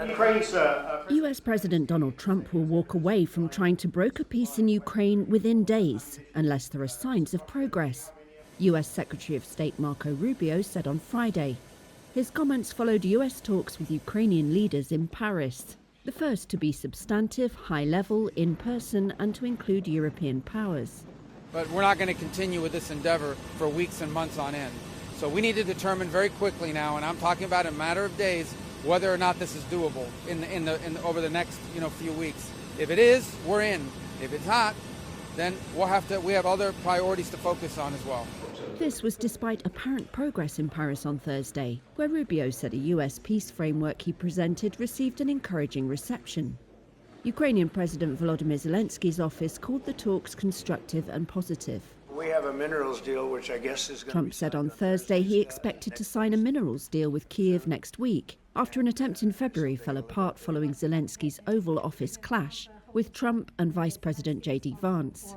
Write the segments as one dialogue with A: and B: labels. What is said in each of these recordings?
A: US President Donald Trump will walk away from trying to broker peace in Ukraine within days, unless there are signs of progress, US Secretary of State Marco Rubio said on Friday. His comments followed US talks with Ukrainian leaders in Paris, the first to be substantive, high-level, in-person, and to include European powers.
B: But we're not going to continue with this endeavor for weeks and months on end. So we need to determine very quickly now, and I'm talking about in a matter of days, whether or not this is doable over the next few weeks. If it is, we're in. If it's not, then we have other priorities to focus on as well.
A: This was despite apparent progress in Paris on Thursday, where Rubio said a US peace framework he presented received an encouraging reception. Ukrainian President Volodymyr Zelensky's office called the talks constructive and positive.
C: We have a minerals deal, which I guess is going
A: Trump said on Thursday he expected to sign a minerals deal with Kyiv next week, after an attempt in February fell apart following Zelensky's Oval Office clash with Trump and Vice President J.D. Vance.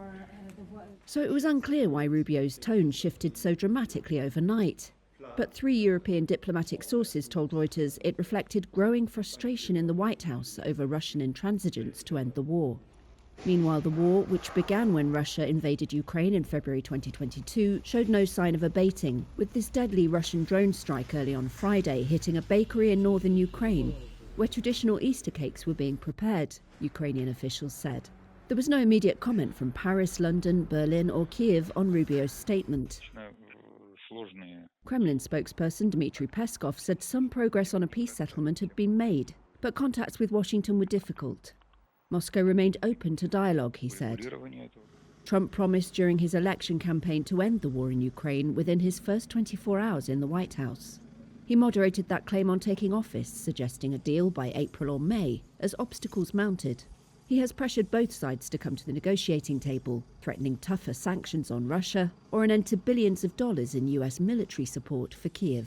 A: So it was unclear why Rubio's tone shifted so dramatically overnight. But 3 European diplomatic sources told Reuters it reflected growing frustration in the White House over Russian intransigence to end the war. Meanwhile, the war, which began when Russia invaded Ukraine in February 2022, showed no sign of abating, with this deadly Russian drone strike early on Friday hitting a bakery in northern Ukraine, where traditional Easter cakes were being prepared, Ukrainian officials said. There was no immediate comment from Paris, London, Berlin or Kyiv on Rubio's statement. Kremlin spokesperson Dmitry Peskov said some progress on a peace settlement had been made, but contacts with Washington were difficult. Moscow remained open to dialogue, he said. Trump promised during his election campaign to end the war in Ukraine within his first 24 hours in the White House. He moderated that claim on taking office, suggesting a deal by April or May, as obstacles mounted. He has pressured both sides to come to the negotiating table, threatening tougher sanctions on Russia or an end to billions of dollars in US military support for Kyiv.